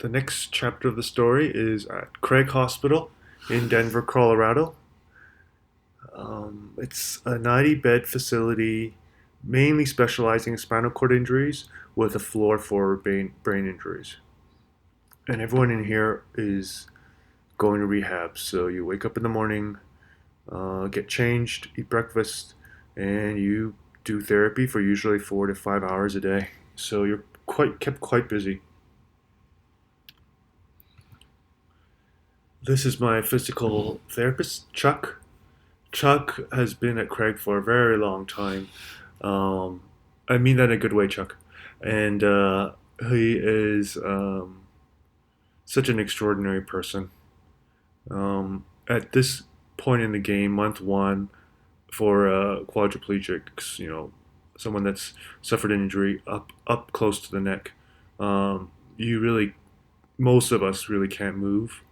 The next chapter of the story is at Craig Hospital in Denver, Colorado. It's a 90-bed facility mainly specializing in spinal cord injuries with a floor for brain injuries. And everyone in here is going to rehab. So you wake up in the morning, get changed, eat breakfast, and you do therapy for usually 4 to 5 hours a day. So you're quite kept quite busy. This is my physical therapist, Chuck. Chuck has been at Craig for a very long time. Um, I mean that in a good way, Chuck. And he is such an extraordinary person. At this point in the game, month one, for quadriplegics, someone that's suffered an injury up close to the neck, you really, most of us really can't move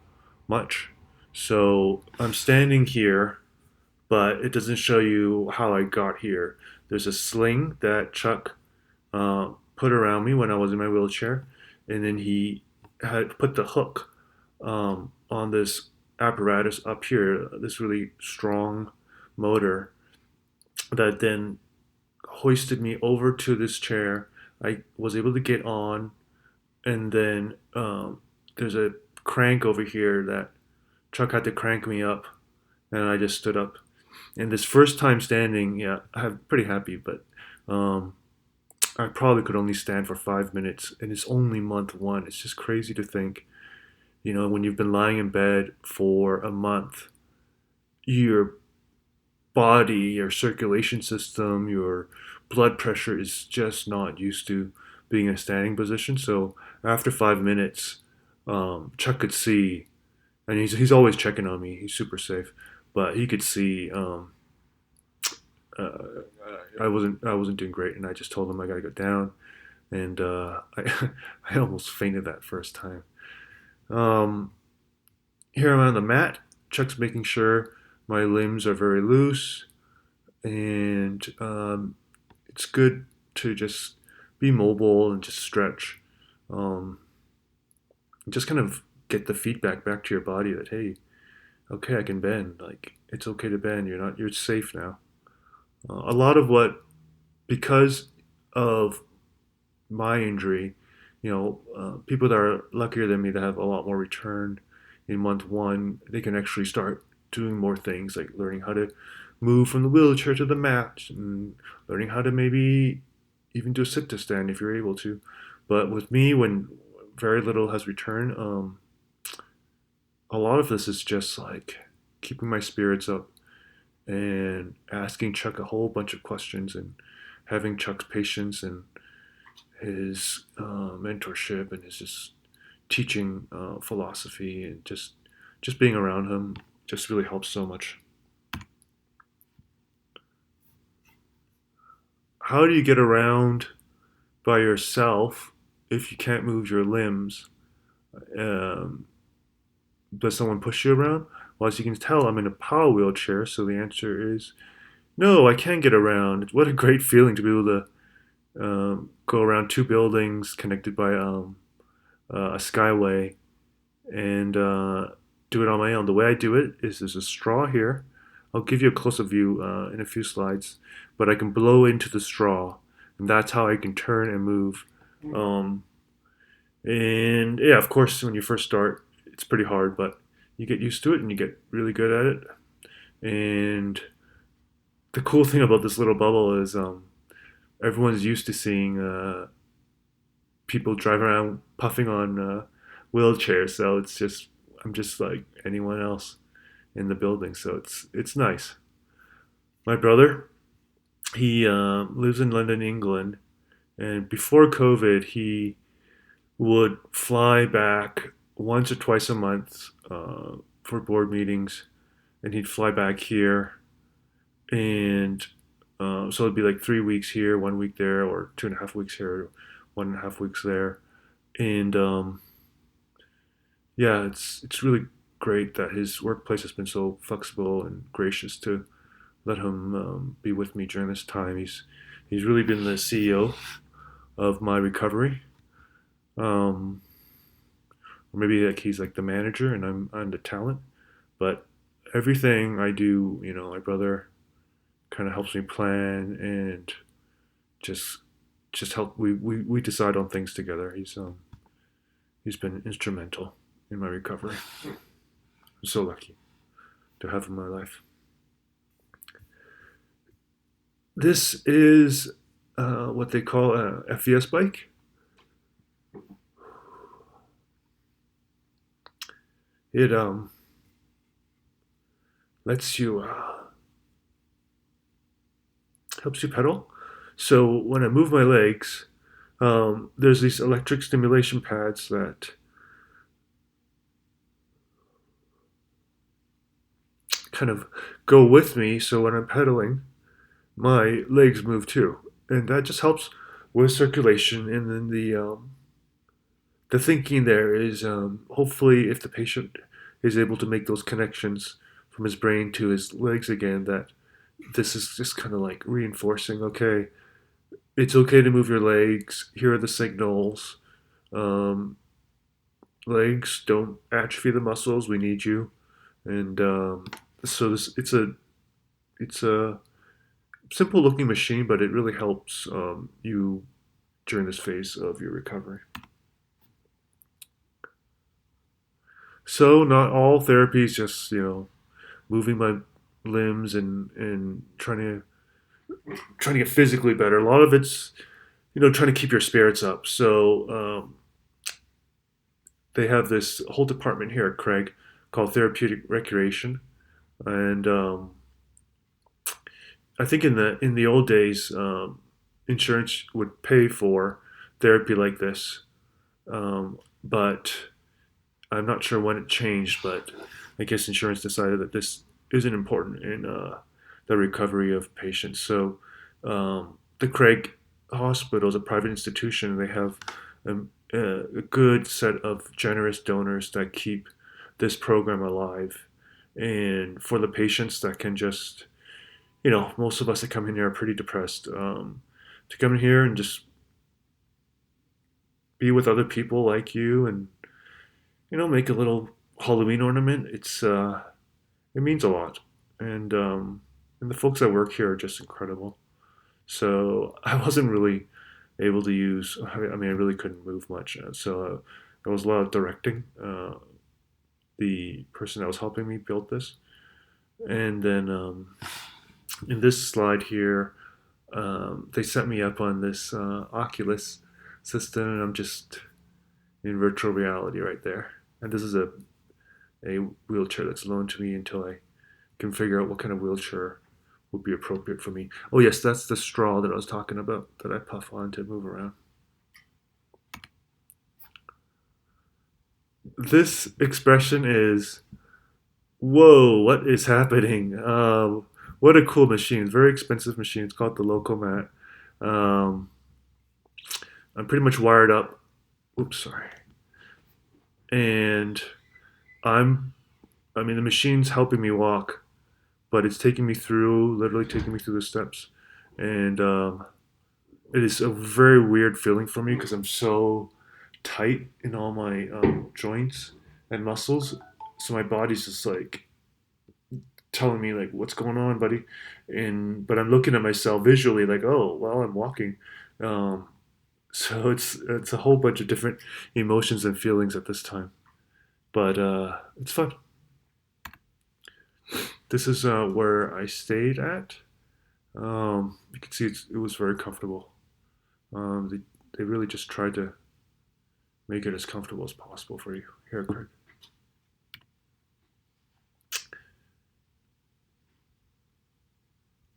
much. So I'm standing here, but it doesn't show you how I got here. There's a sling that Chuck put around me when I was in my wheelchair, and then he had put the hook on this apparatus up here, this really strong motor that then hoisted me over to this chair. I was able to get on, and then there's a crank over here that Chuck had to crank me up, and I just stood up. And this first time standing, yeah, I'm pretty happy, but um, I probably could only stand for 5 minutes, and it's only month one. It's just crazy to think, when you've been lying in bed for a month, your body, your circulation system, your blood pressure is just not used to being in a standing position. So after 5 minutes, Chuck could see, and he's always checking on me. He's super safe, but he could see I wasn't doing great, and I just told him I gotta go down, and I almost fainted that first time. Um, Here I'm on the mat. Chuck's making sure my limbs are very loose, and it's good to just be mobile and just stretch. Um, just kind of get the feedback back to your body that, hey, okay, I can bend. Like, it's okay to bend. You're safe now. A lot of what, because of my injury, people that are luckier than me that have a lot more return in month one, they can actually start doing more things like learning how to move from the wheelchair to the mat and learning how to maybe even do a sit to stand if you're able to. But with me, when very little has returned, a lot of this is just like keeping my spirits up and asking Chuck a whole bunch of questions and having Chuck's patience and his mentorship and his just teaching philosophy and just being around him just really helps so much. How do you get around by yourself if you can't move your limbs? Um, does someone push you around? Well, as you can tell, I'm in a power wheelchair, so the answer is no, I can get around. What a great feeling to be able to go around two buildings connected by a skyway and do it on my own. The way I do it is there's a straw here. I'll give you a close-up view in a few slides, but I can blow into the straw, and that's how I can turn and move. Um, and yeah, of course, when you first start, it's pretty hard, but you get used to it and you get really good at it. And the cool thing about this little bubble is everyone's used to seeing people drive around puffing on wheelchairs, so I'm just like anyone else in the building, so it's nice. My brother, he lives in London, England, and before COVID, he would fly back once or twice a month for board meetings, and he'd fly back here, and so it'd be like 3 weeks here, 1 week there, or 2.5 weeks here, 1.5 weeks there, and yeah, it's really great that his workplace has been so flexible and gracious to let him be with me during this time. He's really been the CEO of my recovery. Um, or maybe like he's like the manager and I'm the talent. But everything I do, my brother kind of helps me plan and just just help. We decide on things together. He's been instrumental in my recovery. I'm so lucky to have him in my life. This is what they call a FES bike. It lets you helps you pedal. So when I move my legs, there's these electric stimulation pads that kind of go with me. So when I'm pedaling, my legs move too, and that just helps with circulation. And then the thinking there is hopefully if the patient is able to make those connections from his brain to his legs again, that this is just kind of like reinforcing. Okay, it's okay to move your legs. Here are the signals. Um, Legs don't atrophy the muscles. We need you, and so it's a simple looking machine, but it really helps you during this phase of your recovery. So not all therapy is just moving my limbs and trying to get physically better. A lot of it's trying to keep your spirits up. So they have this whole department here at Craig called Therapeutic Recreation, and I think in the old days, insurance would pay for therapy like this, but I'm not sure when it changed. But I guess insurance decided that this isn't important in the recovery of patients. So the Craig Hospital is a private institution. They have a good set of generous donors that keep this program alive, and for the patients that can just most of us that come in here are pretty depressed. To come in here and just be with other people like you and, make a little Halloween ornament, it means a lot. And the folks that work here are just incredible. So I wasn't really able to use, I mean, I really couldn't move much. So there was a lot of directing. The person that was helping me built this. And then in this slide here, they set me up on this Oculus system, and I'm just in virtual reality right there. And this is a wheelchair that's loaned to me until I can figure out what kind of wheelchair would be appropriate for me. Oh yes, that's the straw that I was talking about that I puff on to move around. This expression is, whoa, what is happening? What a cool machine. Very expensive machine. It's called the Locomat. Um, I'm pretty much wired up. Oops, sorry. And I'm, I mean, the machine's helping me walk, but it's taking me through, literally taking me through the steps. And it is a very weird feeling for me because I'm so tight in all my joints and muscles. So my body's just like telling me like, "What's going on, buddy?" And but I'm looking at myself visually like, "Oh, well, I'm walking." Um, so it's a whole bunch of different emotions and feelings at this time, but it's fun. This is where I stayed at. You can see it was very comfortable. They really just tried to make it as comfortable as possible for you here at Craig.